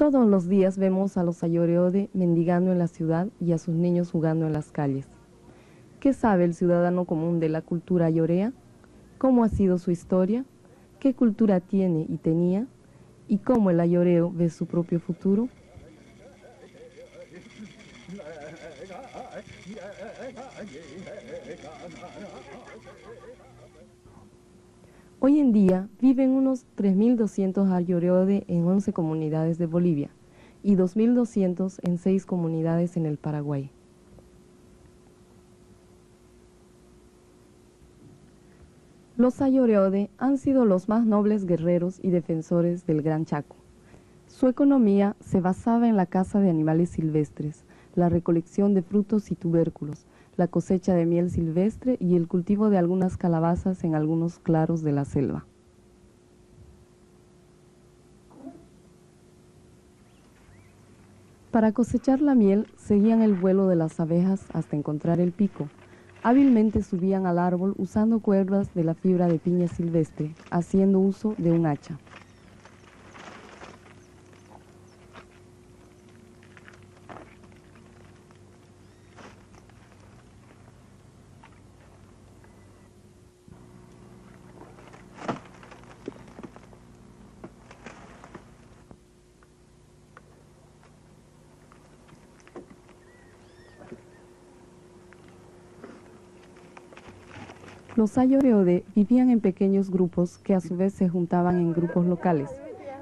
Todos los días vemos a los Ayoreode mendigando en la ciudad y a sus niños jugando en las calles. ¿Qué sabe el ciudadano común de la cultura ayorea? ¿Cómo ha sido su historia? ¿Qué cultura tiene y tenía? ¿Y cómo el ayoreo ve su propio futuro? Hoy en día viven unos 3.200 ayoreode en 11 comunidades de Bolivia y 2.200 en 6 comunidades en el Paraguay. Los ayoreode han sido los más nobles guerreros y defensores del Gran Chaco. Su economía se basaba en la caza de animales silvestres, la recolección de frutos y tubérculos, la cosecha de miel silvestre y el cultivo de algunas calabazas en algunos claros de la selva. Para cosechar la miel, seguían el vuelo de las abejas hasta encontrar el pico. Hábilmente subían al árbol usando cuerdas de la fibra de piña silvestre, haciendo uso de un hacha. Los ayoreode vivían en pequeños grupos que a su vez se juntaban en grupos locales,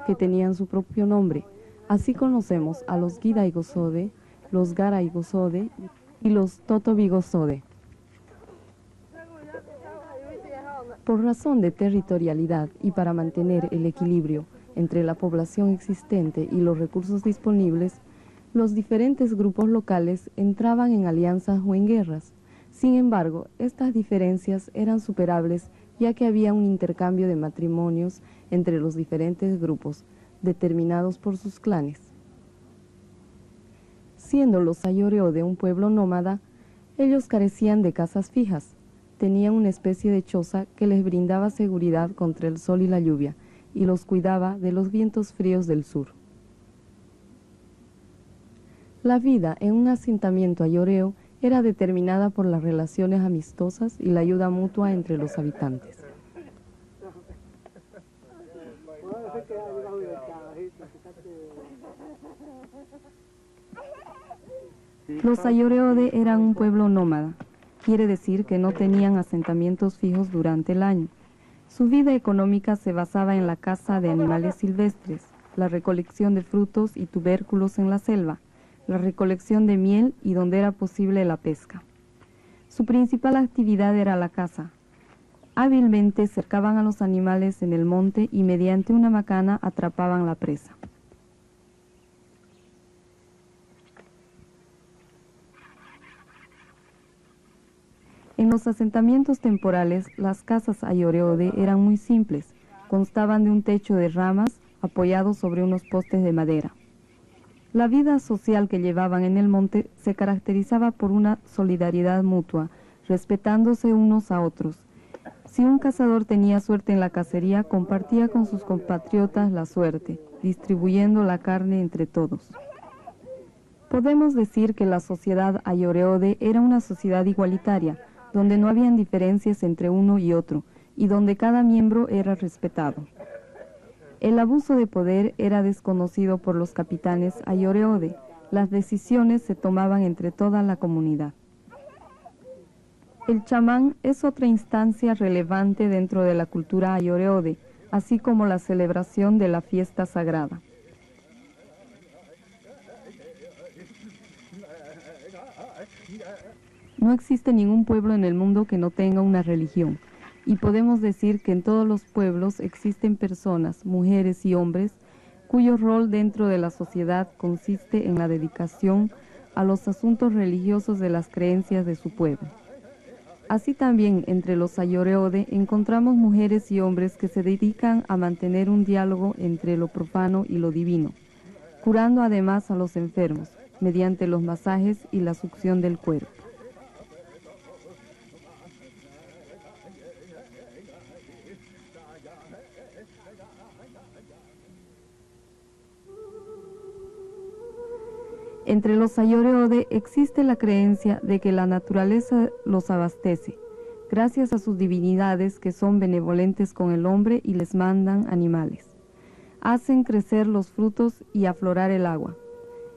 que tenían su propio nombre. Así conocemos a los Guidaigosode, los Garaigosode y los Totobigosode. Por razón de territorialidad y para mantener el equilibrio entre la población existente y los recursos disponibles, los diferentes grupos locales entraban en alianzas o en guerras. Sin embargo, estas diferencias eran superables ya que había un intercambio de matrimonios entre los diferentes grupos, determinados por sus clanes. Siendo los ayoreode un pueblo nómada, ellos carecían de casas fijas. Tenían una especie de choza que les brindaba seguridad contra el sol y la lluvia y los cuidaba de los vientos fríos del sur. La vida en un asentamiento ayoreo era determinada por las relaciones amistosas y la ayuda mutua entre los habitantes. Los ayoreode eran un pueblo nómada, quiere decir que no tenían asentamientos fijos durante el año. Su vida económica se basaba en la caza de animales silvestres, la recolección de frutos y tubérculos en la selva, la recolección de miel y donde era posible la pesca. Su principal actividad era la caza. Hábilmente cercaban a los animales en el monte y mediante una macana atrapaban la presa. En los asentamientos temporales, las casas ayoreode eran muy simples, constaban de un techo de ramas apoyado sobre unos postes de madera. La vida social que llevaban en el monte se caracterizaba por una solidaridad mutua, respetándose unos a otros. Si un cazador tenía suerte en la cacería, compartía con sus compatriotas la suerte, distribuyendo la carne entre todos. Podemos decir que la sociedad ayoreode era una sociedad igualitaria, donde no habían diferencias entre uno y otro, y donde cada miembro era respetado. El abuso de poder era desconocido por los capitanes ayoreode. Las decisiones se tomaban entre toda la comunidad. El chamán es otra instancia relevante dentro de la cultura ayoreode, así como la celebración de la fiesta sagrada. No existe ningún pueblo en el mundo que no tenga una religión. Y podemos decir que en todos los pueblos existen personas, mujeres y hombres, cuyo rol dentro de la sociedad consiste en la dedicación a los asuntos religiosos de las creencias de su pueblo. Así también entre los ayoreode encontramos mujeres y hombres que se dedican a mantener un diálogo entre lo profano y lo divino, curando además a los enfermos mediante los masajes y la succión del cuerpo. Entre los Ayoreode existe la creencia de que la naturaleza los abastece, gracias a sus divinidades que son benevolentes con el hombre y les mandan animales. Hacen crecer los frutos y aflorar el agua.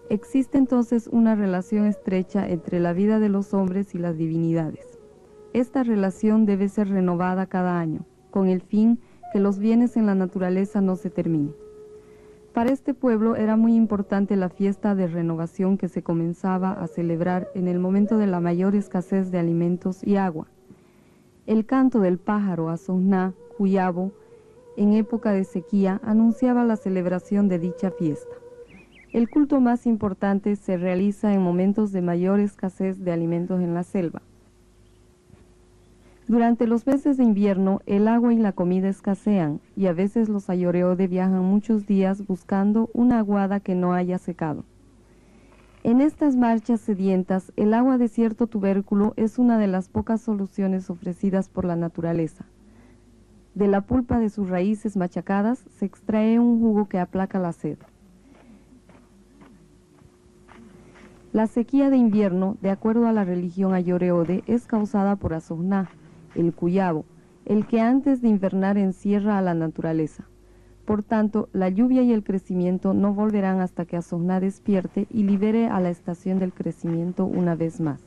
Existe entonces una relación estrecha entre la vida de los hombres y las divinidades. Esta relación debe ser renovada cada año, con el fin que los bienes en la naturaleza no se terminen. Para este pueblo era muy importante la fiesta de renovación que se comenzaba a celebrar en el momento de la mayor escasez de alimentos y agua. El canto del pájaro Asogná, Cuyabo, en época de sequía, anunciaba la celebración de dicha fiesta. El culto más importante se realiza en momentos de mayor escasez de alimentos en la selva. Durante los meses de invierno, el agua y la comida escasean y a veces los Ayoreode viajan muchos días buscando una aguada que no haya secado. En estas marchas sedientas, el agua de cierto tubérculo es una de las pocas soluciones ofrecidas por la naturaleza. De la pulpa de sus raíces machacadas se extrae un jugo que aplaca la sed. La sequía de invierno, de acuerdo a la religión Ayoreode, es causada por Asogná, el Cuyabo, el que antes de invernar encierra a la naturaleza. Por tanto, la lluvia y el crecimiento no volverán hasta que Asogná despierte y libere a la estación del crecimiento una vez más.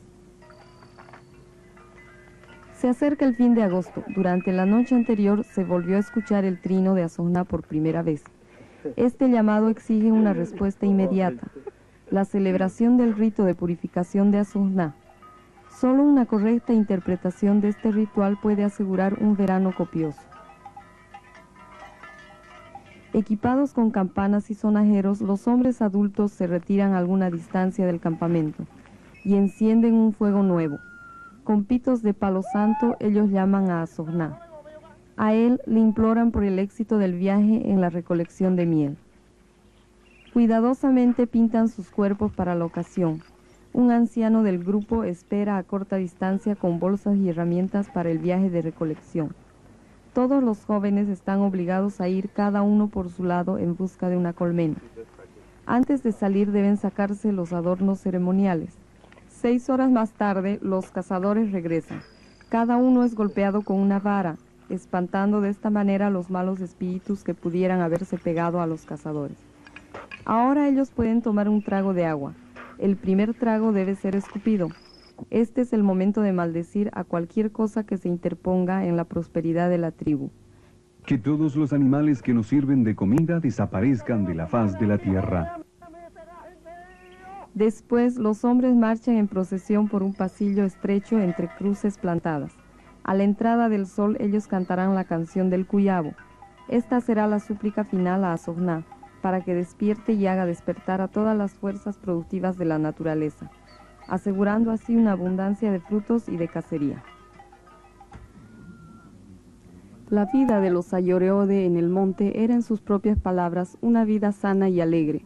Se acerca el fin de agosto. Durante la noche anterior se volvió a escuchar el trino de Asogná por primera vez. Este llamado exige una respuesta inmediata. La celebración del rito de purificación de Asogná. Solo una correcta interpretación de este ritual puede asegurar un verano copioso. Equipados con campanas y sonajeros, los hombres adultos se retiran a alguna distancia del campamento y encienden un fuego nuevo. Con pitos de palo santo, ellos llaman a Asogná. A él le imploran por el éxito del viaje en la recolección de miel. Cuidadosamente pintan sus cuerpos para la ocasión. Un anciano del grupo espera a corta distancia con bolsas y herramientas para el viaje de recolección. Todos los jóvenes están obligados a ir cada uno por su lado en busca de una colmena. Antes de salir deben sacarse los adornos ceremoniales. 6 horas más tarde, los cazadores regresan. Cada uno es golpeado con una vara, espantando de esta manera los malos espíritus que pudieran haberse pegado a los cazadores. Ahora ellos pueden tomar un trago de agua. El primer trago debe ser escupido. Este es el momento de maldecir a cualquier cosa que se interponga en la prosperidad de la tribu. Que todos los animales que nos sirven de comida desaparezcan de la faz de la tierra. Después, los hombres marchan en procesión por un pasillo estrecho entre cruces plantadas. A la entrada del sol, ellos cantarán la canción del Cuyabo. Esta será la súplica final a Asogná, para que despierte y haga despertar a todas las fuerzas productivas de la naturaleza, asegurando así una abundancia de frutos y de cacería. La vida de los Ayoreode en el monte era, en sus propias palabras, una vida sana y alegre.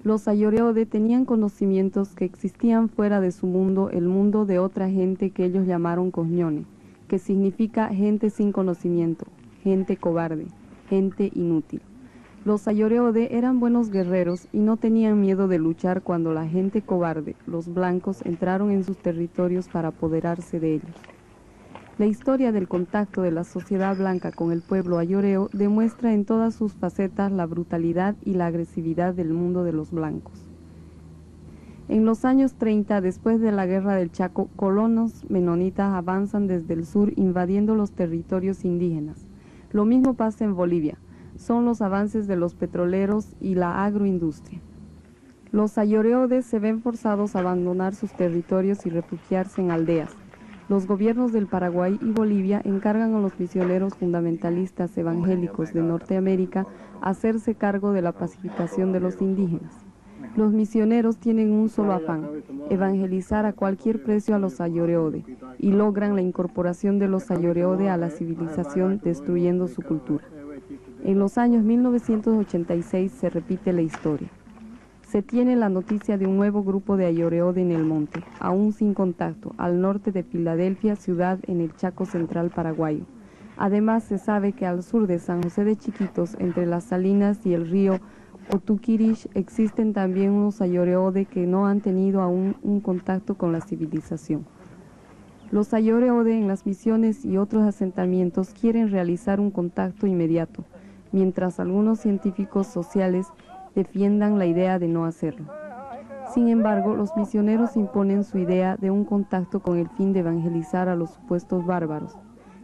Los Ayoreode tenían conocimientos que existían fuera de su mundo, el mundo de otra gente que ellos llamaron Coñone, que significa gente sin conocimiento, gente cobarde, gente inútil. Los Ayoreode eran buenos guerreros y no tenían miedo de luchar cuando la gente cobarde, los blancos, entraron en sus territorios para apoderarse de ellos. La historia del contacto de la sociedad blanca con el pueblo ayoreo demuestra en todas sus facetas la brutalidad y la agresividad del mundo de los blancos. En los años 30, después de la Guerra del Chaco, colonos menonitas avanzan desde el sur invadiendo los territorios indígenas. Lo mismo pasa en Bolivia. Son los avances de los petroleros y la agroindustria. Los Ayoreodes se ven forzados a abandonar sus territorios y refugiarse en aldeas. Los gobiernos del Paraguay y Bolivia encargan a los misioneros fundamentalistas evangélicos de Norteamérica hacerse cargo de la pacificación de los indígenas. Los misioneros tienen un solo afán: evangelizar a cualquier precio a los Ayoreode, y logran la incorporación de los Ayoreode a la civilización, destruyendo su cultura. En los años 1986 se repite la historia. Se tiene la noticia de un nuevo grupo de Ayoreode en el monte, aún sin contacto, al norte de Filadelfia, ciudad en el Chaco central paraguayo. Además, se sabe que al sur de San José de Chiquitos, entre las Salinas y el río Otukirish existen también unos Ayoreode que no han tenido aún un contacto con la civilización. Los Ayoreode en las misiones y otros asentamientos quieren realizar un contacto inmediato, mientras algunos científicos sociales defiendan la idea de no hacerlo. Sin embargo, los misioneros imponen su idea de un contacto con el fin de evangelizar a los supuestos bárbaros.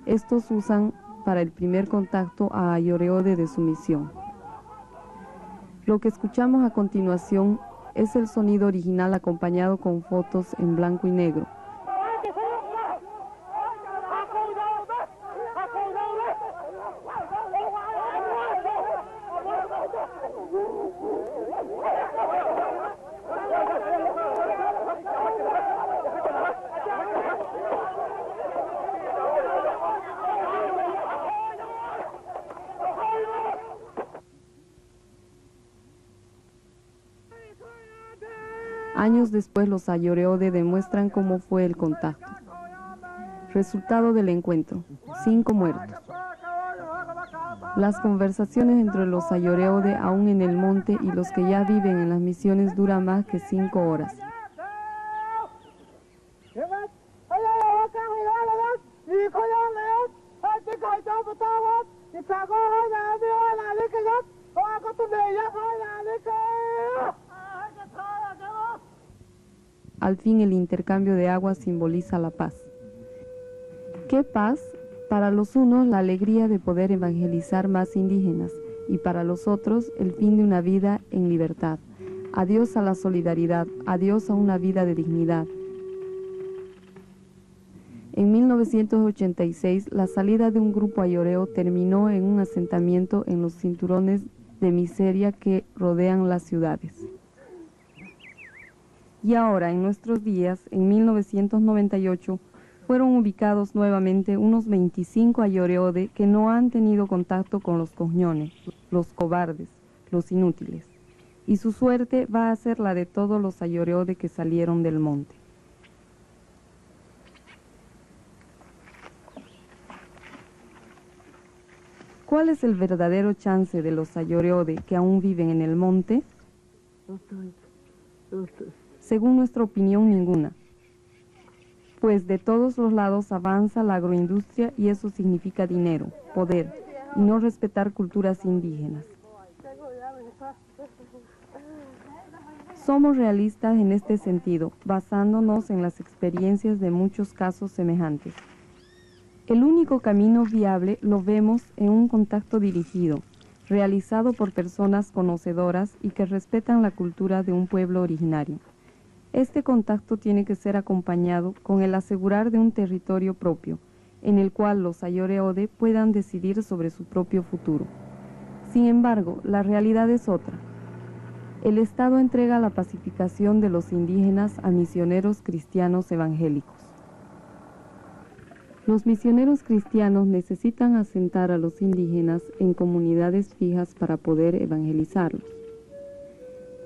Estos usan para el primer contacto a Ayoreode de su misión. Lo que escuchamos a continuación es el sonido original acompañado con fotos en blanco y negro. Años después, los Ayoreode demuestran cómo fue el contacto. Resultado del encuentro: 5 muertos. Las conversaciones entre los Ayoreode aún en el monte y los que ya viven en las misiones duran más que 5 horas. Al fin, el intercambio de agua simboliza la paz. ¿Qué paz? Para los unos, la alegría de poder evangelizar más indígenas, y para los otros, el fin de una vida en libertad. Adiós a la solidaridad, adiós a una vida de dignidad. En 1986, la salida de un grupo ayoreo terminó en un asentamiento en los cinturones de miseria que rodean las ciudades. Y ahora, en nuestros días, en 1998, fueron ubicados nuevamente unos 25 Ayoreode que no han tenido contacto con los coñones, los cobardes, los inútiles. Y su suerte va a ser la de todos los Ayoreode que salieron del monte. ¿Cuál es el verdadero chance de los Ayoreode que aún viven en el monte? Según nuestra opinión, ninguna. Pues de todos los lados avanza la agroindustria y eso significa dinero, poder, y no respetar culturas indígenas. Somos realistas en este sentido, basándonos en las experiencias de muchos casos semejantes. El único camino viable lo vemos en un contacto dirigido, realizado por personas conocedoras y que respetan la cultura de un pueblo originario. Este contacto tiene que ser acompañado con el asegurar de un territorio propio, en el cual los Ayoreode puedan decidir sobre su propio futuro. Sin embargo, la realidad es otra. El Estado entrega la pacificación de los indígenas a misioneros cristianos evangélicos. Los misioneros cristianos necesitan asentar a los indígenas en comunidades fijas para poder evangelizarlos.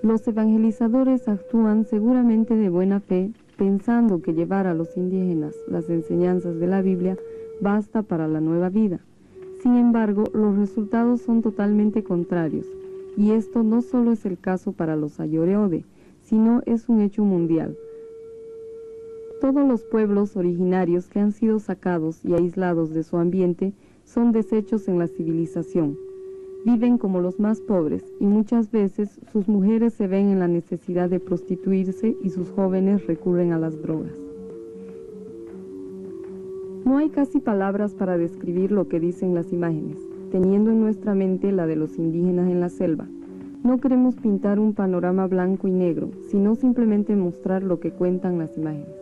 Los evangelizadores actúan seguramente de buena fe, pensando que llevar a los indígenas las enseñanzas de la Biblia basta para la nueva vida. Sin embargo, los resultados son totalmente contrarios, y esto no solo es el caso para los Ayoreode, sino es un hecho mundial. Todos los pueblos originarios que han sido sacados y aislados de su ambiente son deshechos en la civilización. Viven como los más pobres y muchas veces sus mujeres se ven en la necesidad de prostituirse y sus jóvenes recurren a las drogas. No hay casi palabras para describir lo que dicen las imágenes, teniendo en nuestra mente la de los indígenas en la selva. No queremos pintar un panorama blanco y negro, sino simplemente mostrar lo que cuentan las imágenes.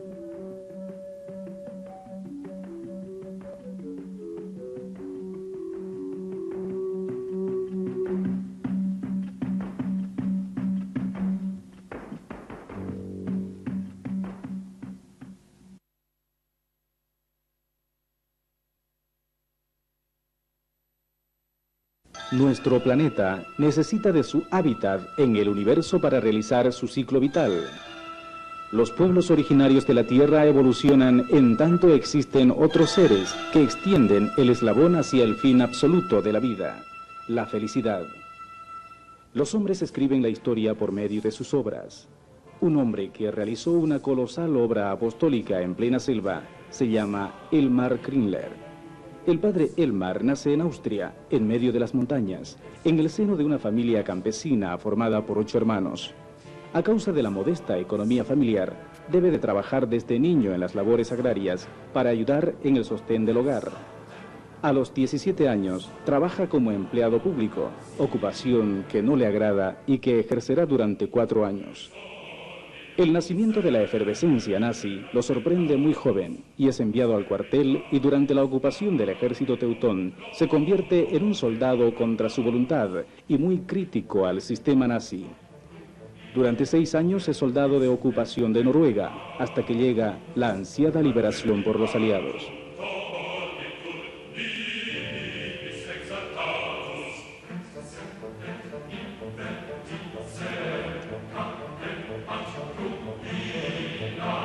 Nuestro planeta necesita de su hábitat en el universo para realizar su ciclo vital. Los pueblos originarios de la Tierra evolucionan en tanto existen otros seres que extienden el eslabón hacia el fin absoluto de la vida, la felicidad. Los hombres escriben la historia por medio de sus obras. Un hombre que realizó una colosal obra apostólica en plena selva se llama Elmar Kringler. El padre Elmar nace en Austria, en medio de las montañas, en el seno de una familia campesina formada por 8 hermanos. A causa de la modesta economía familiar, debe de trabajar desde niño en las labores agrarias para ayudar en el sostén del hogar. A los 17 años, trabaja como empleado público, ocupación que no le agrada y que ejercerá durante 4 años. El nacimiento de la efervescencia nazi lo sorprende muy joven y es enviado al cuartel y durante la ocupación del ejército teutón se convierte en un soldado contra su voluntad y muy crítico al sistema nazi. Durante 6 años es soldado de ocupación de Noruega, hasta que llega la ansiada liberación por los aliados.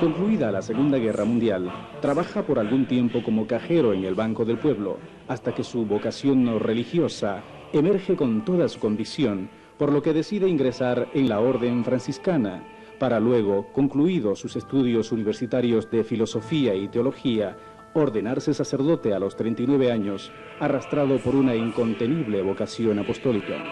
Concluida la Segunda Guerra Mundial, trabaja por algún tiempo como cajero en el Banco del Pueblo, hasta que su vocación no religiosa emerge con toda su convicción, por lo que decide ingresar en la Orden Franciscana, para luego, concluidos sus estudios universitarios de filosofía y teología, ordenarse sacerdote a los 39 años, arrastrado por una incontenible vocación apostólica.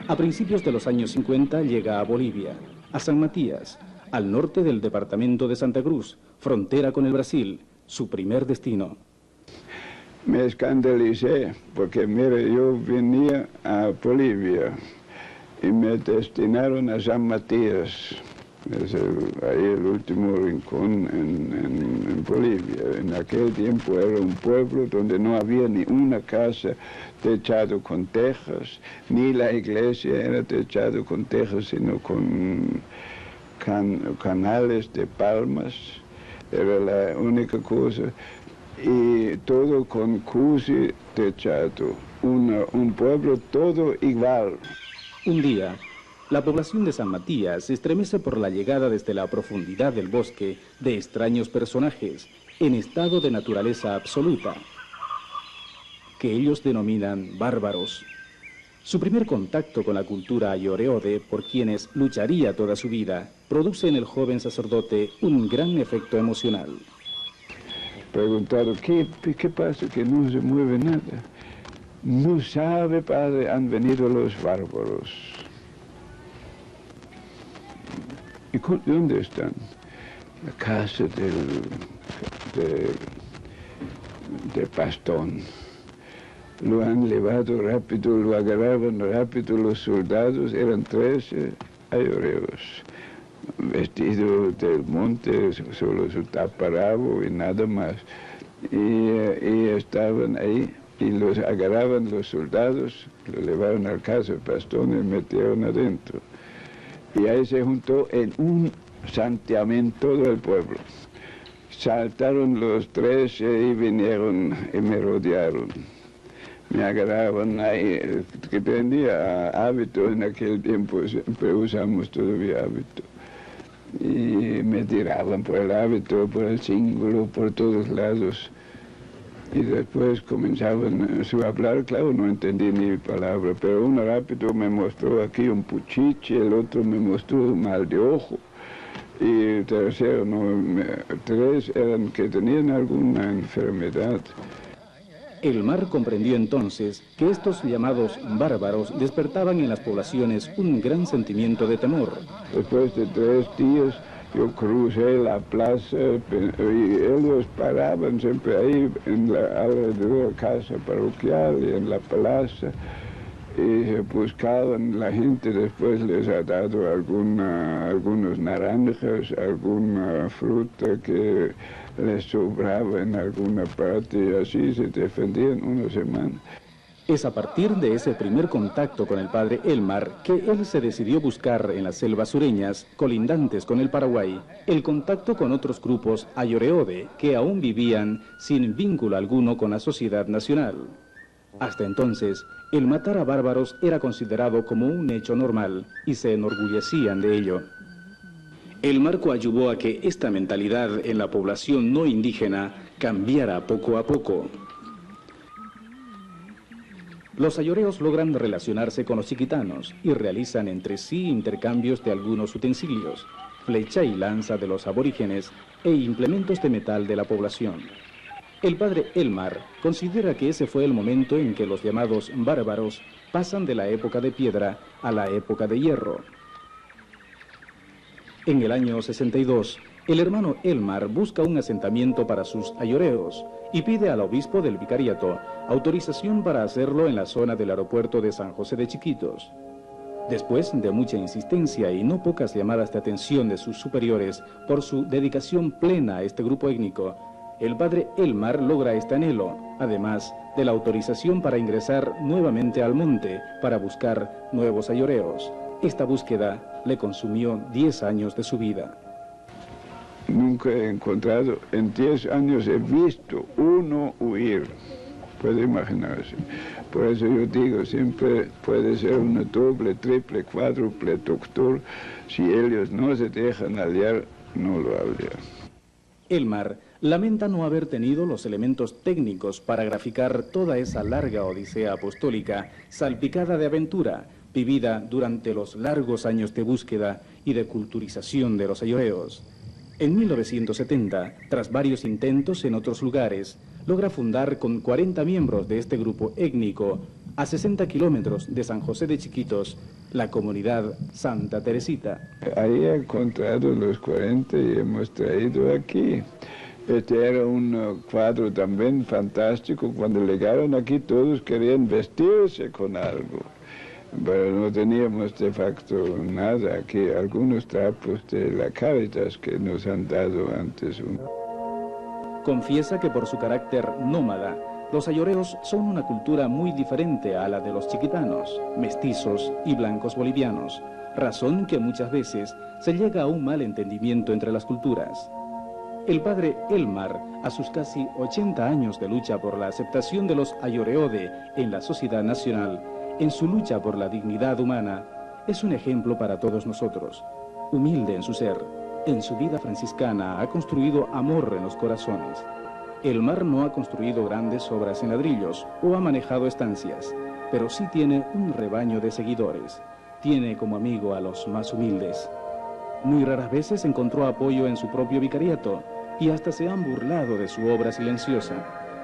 A principios de los años 50 llega a Bolivia, a San Matías, al norte del departamento de Santa Cruz, frontera con el Brasil, su primer destino. Me escandalicé porque, mire, yo venía a Bolivia y me destinaron a San Matías, es ahí el último rincón en Bolivia. En aquel tiempo era un pueblo donde no había ni una casa techado con tejas, ni la iglesia era techado con tejas, sino con canales de palmas, era la única cosa, y todo con cusi techado, un pueblo todo igual. Un día, la población de San Matías se estremece por la llegada desde la profundidad del bosque de extraños personajes en estado de naturaleza absoluta, que ellos denominan bárbaros. Su primer contacto con la cultura ayoreode, por quienes lucharía toda su vida, produce en el joven sacerdote un gran efecto emocional. Preguntado, ¿qué pasa? Que no se mueve nada. No sabe, padre, han venido los bárbaros. ¿Y dónde están? La casa de Pastón. Lo han llevado rápido, lo agarraban rápido los soldados, eran 13 ayoreos, vestidos del monte, solo su taparabo y nada más. Y estaban ahí, y los agarraban los soldados, lo llevaron al casa de Pastón y metieron adentro. Y ahí se juntó en un santiamento del pueblo. Saltaron los 13 y vinieron y me rodearon. Me agarraban ahí, que tenía hábito en aquel tiempo, siempre usamos todavía hábito. Y me tiraban por el hábito, por el cíngulo, por todos lados. Y después comenzaban a hablar, claro, no entendí ni palabra, pero uno rápido me mostró aquí un puchiche, el otro me mostró un mal de ojo. Y el tercero, tres eran que tenían alguna enfermedad. Elmar comprendió entonces que estos llamados bárbaros despertaban en las poblaciones un gran sentimiento de temor. Después de 3 días yo crucé la plaza y ellos paraban siempre ahí alrededor de la casa parroquial y en la plaza y buscaban, la gente después les ha dado algunos naranjas, alguna fruta que les sobraba en alguna parte y así se defendían una semana. Es a partir de ese primer contacto con el padre Elmar que él se decidió buscar en las selvas sureñas, colindantes con el Paraguay, el contacto con otros grupos ayoreode que aún vivían sin vínculo alguno con la sociedad nacional. Hasta entonces, el matar a bárbaros era considerado como un hecho normal y se enorgullecían de ello. Elmar coadyuvó a que esta mentalidad en la población no indígena cambiara poco a poco. Los ayoreos logran relacionarse con los chiquitanos y realizan entre sí intercambios de algunos utensilios, flecha y lanza de los aborígenes e implementos de metal de la población. El padre Elmar considera que ese fue el momento en que los llamados bárbaros pasan de la época de piedra a la época de hierro. En el año 62, el hermano Elmar busca un asentamiento para sus ayoreos y pide al obispo del vicariato autorización para hacerlo en la zona del aeropuerto de San José de Chiquitos. Después de mucha insistencia y no pocas llamadas de atención de sus superiores por su dedicación plena a este grupo étnico, el padre Elmar logra este anhelo, además de la autorización para ingresar nuevamente al monte para buscar nuevos ayoreos. Esta búsqueda le consumió 10 años de su vida. Nunca he encontrado, en 10 años he visto uno huir, puede imaginarse. Por eso yo digo, siempre puede ser una doble, triple, cuádruple doctor. Si ellos no se dejan hallar, no lo hallan. Elmar lamenta no haber tenido los elementos técnicos para graficar toda esa larga odisea apostólica, salpicada de aventura, vivida durante los largos años de búsqueda y de culturización de los ayoreos. En 1970, tras varios intentos en otros lugares, logra fundar con 40 miembros de este grupo étnico, a 60 kilómetros de San José de Chiquitos, la comunidad Santa Teresita. Ahí he encontrado los 40 y hemos traído aquí. Este era un cuadro también fantástico. Cuando llegaron aquí todos querían vestirse con algo, pero no teníamos de facto nada aquí. Algunos trapos de la Cáritas que nos han dado antes. Confiesa que por su carácter nómada, los ayoreos son una cultura muy diferente a la de los chiquitanos, mestizos y blancos bolivianos, razón que muchas veces se llega a un mal entendimiento entre las culturas. El padre Elmar, a sus casi 80 años de lucha por la aceptación de los ayoreode en la sociedad nacional, en su lucha por la dignidad humana, es un ejemplo para todos nosotros. Humilde en su ser, en su vida franciscana ha construido amor en los corazones. Elmar no ha construido grandes obras en ladrillos o ha manejado estancias, pero sí tiene un rebaño de seguidores. Tiene como amigo a los más humildes. Muy raras veces encontró apoyo en su propio vicariato y hasta se han burlado de su obra silenciosa.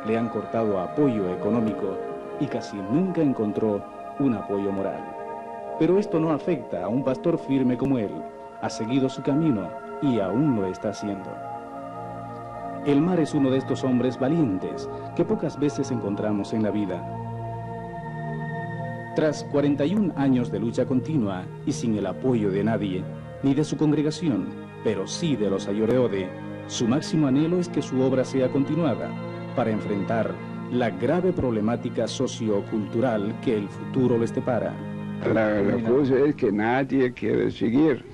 Le han cortado apoyo económico y casi nunca encontró un apoyo moral. Pero esto no afecta a un pastor firme como él. Ha seguido su camino y aún lo está haciendo. Elmar es uno de estos hombres valientes que pocas veces encontramos en la vida. Tras 41 años de lucha continua y sin el apoyo de nadie, ni de su congregación, pero sí de los ayoreode, su máximo anhelo es que su obra sea continuada para enfrentar la grave problemática sociocultural que el futuro les depara. La cosa es que nadie quiere seguir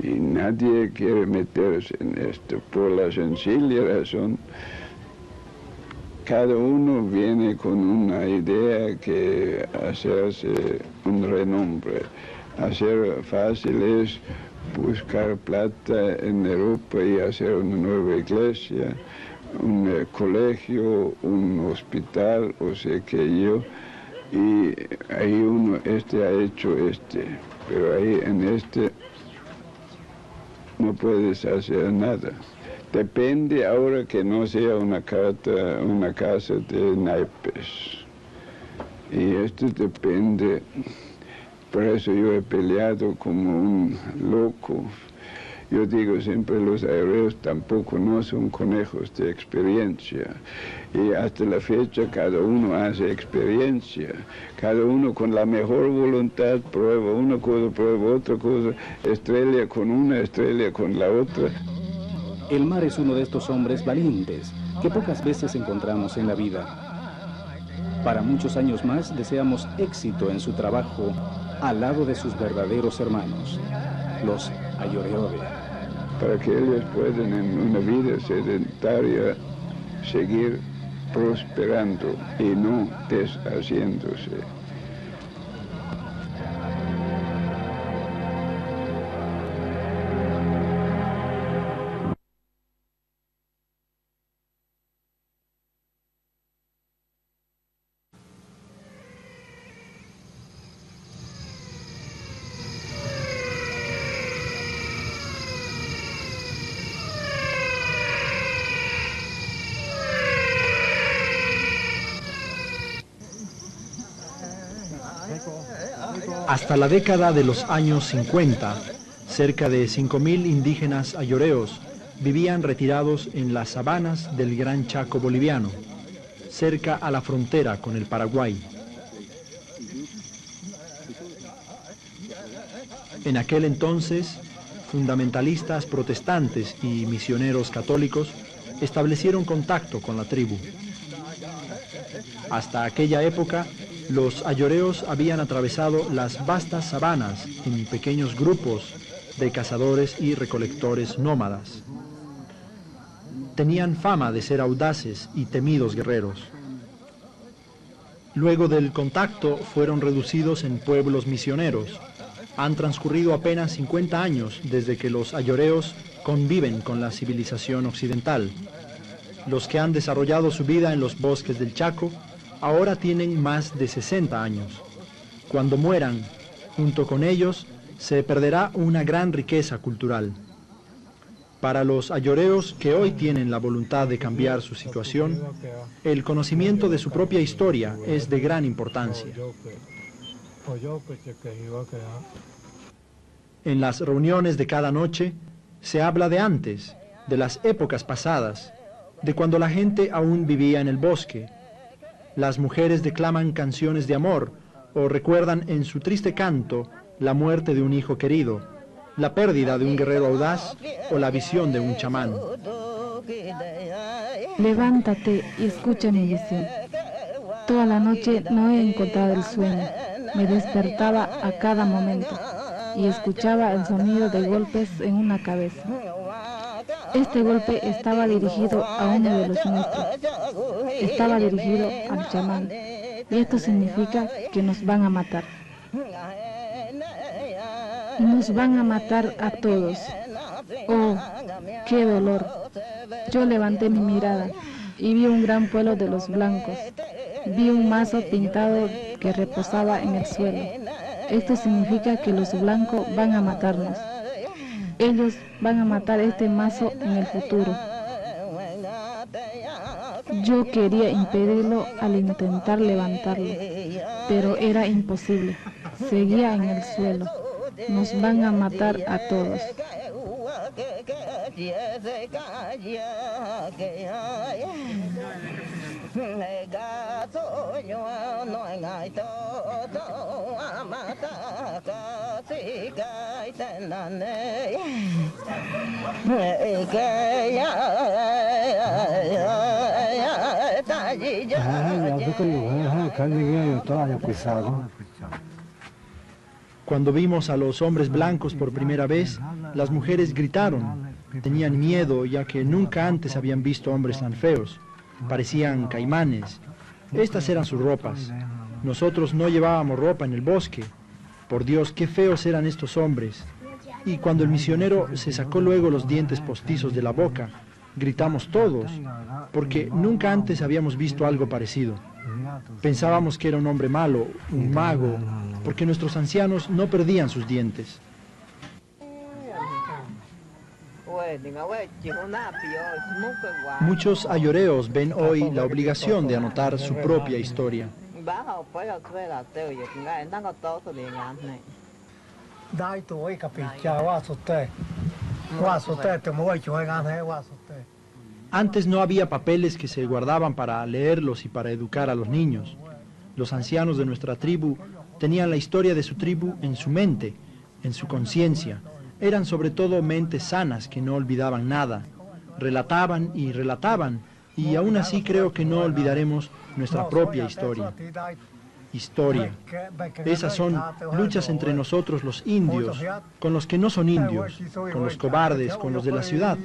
y nadie quiere meterse en esto por la sencilla razón. Cada uno viene con una idea que hacerse un renombre. Hacer fácil es buscar plata en Europa y hacer una nueva iglesia, un colegio, un hospital, o sea que yo. Y ahí uno, ha hecho pero ahí en no puedes hacer nada. Depende ahora que no sea una casa de naipes. Y esto depende, por eso yo he peleado como un loco. Yo digo siempre, los ayoreos tampoco no son conejos de experiencia. Y hasta la fecha cada uno hace experiencia. Cada uno con la mejor voluntad prueba una cosa, prueba otra cosa, estrella con una, estrella con la otra. Elmar es uno de estos hombres valientes que pocas veces encontramos en la vida. Para muchos años más deseamos éxito en su trabajo al lado de sus verdaderos hermanos, los ayoreode. Para que ellos puedan en una vida sedentaria seguir prosperando y no deshaciéndose. Hasta la década de los años 50, cerca de 5.000 indígenas ayoreos vivían retirados en las sabanas del Gran Chaco boliviano, cerca a la frontera con el Paraguay. En aquel entonces, fundamentalistas protestantes y misioneros católicos establecieron contacto con la tribu. Hasta aquella época, los ayoreos habían atravesado las vastas sabanas en pequeños grupos de cazadores y recolectores nómadas. Tenían fama de ser audaces y temidos guerreros. Luego del contacto fueron reducidos en pueblos misioneros. Han transcurrido apenas 50 años desde que los ayoreos conviven con la civilización occidental. Los que han desarrollado su vida en los bosques del Chaco ahora tienen más de 60 años. Cuando mueran, junto con ellos, se perderá una gran riqueza cultural. Para los ayoreos que hoy tienen la voluntad de cambiar su situación, el conocimiento de su propia historia es de gran importancia. En las reuniones de cada noche se habla de antes, de las épocas pasadas, de cuando la gente aún vivía en el bosque. Las mujeres declaman canciones de amor o recuerdan en su triste canto la muerte de un hijo querido, la pérdida de un guerrero audaz o la visión de un chamán. Levántate y escucha mi visión. Toda la noche no he encontrado el sueño. Me despertaba a cada momento y escuchaba el sonido de golpes en una cabeza. Este golpe estaba dirigido a uno de los nuestros. Estaba dirigido al chamán. Y esto significa que nos van a matar. Nos van a matar a todos. ¡Oh, qué dolor! Yo levanté mi mirada y vi un gran pueblo de los blancos. Vi un mazo pintado que reposaba en el suelo. Esto significa que los blancos van a matarnos. Ellos van a matar este mazo en el futuro. Yo quería impedirlo al intentar levantarlo, pero era imposible. Seguía en el suelo. Nos van a matar a todos. Cuando vimos a los hombres blancos por primera vez, las mujeres gritaron. Tenían miedo ya que nunca antes habían visto hombres tan feos. Parecían caimanes. Estas eran sus ropas. Nosotros no llevábamos ropa en el bosque. Por Dios, qué feos eran estos hombres. Y cuando el misionero se sacó luego los dientes postizos de la boca, gritamos todos, porque nunca antes habíamos visto algo parecido. Pensábamos que era un hombre malo, un mago, porque nuestros ancianos no perdían sus dientes. Muchos ayoreos ven hoy la obligación de anotar su propia historia. Antes no había papeles que se guardaban para leerlos y para educar a los niños. Los ancianos de nuestra tribu tenían la historia de su tribu en su mente, en su conciencia. Eran sobre todo mentes sanas que no olvidaban nada. Relataban y relataban, y aún así creo que no olvidaremos nuestra propia historia. Historia. Esas son luchas entre nosotros los indios, con los que no son indios, con los cobardes, con los de la ciudad.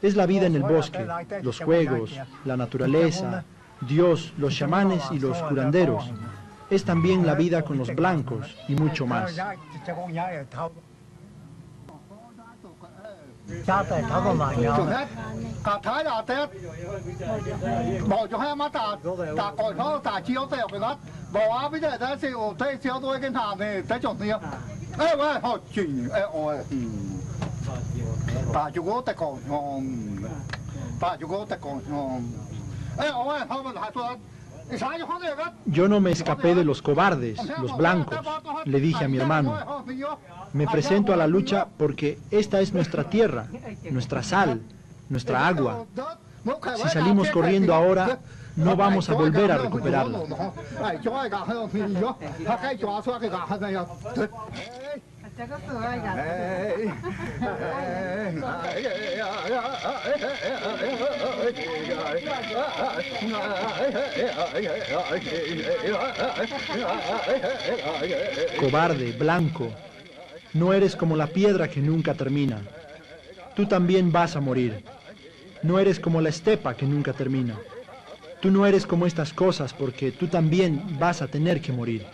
Es la vida en el bosque, los juegos, la naturaleza, Dios, los chamanes y los curanderos. Es también la vida con los blancos y mucho más. Yo no me escapé de los cobardes, los blancos, le dije a mi hermano. Me presento a la lucha porque esta es nuestra tierra, nuestra sal, nuestra agua. Si salimos corriendo ahora, no vamos a volver a recuperarla. Cobarde, blanco, no eres como la piedra que nunca termina. Tú también vas a morir. No eres como la estepa que nunca termina. Tú no eres como estas cosas porque tú también vas a tener que morir.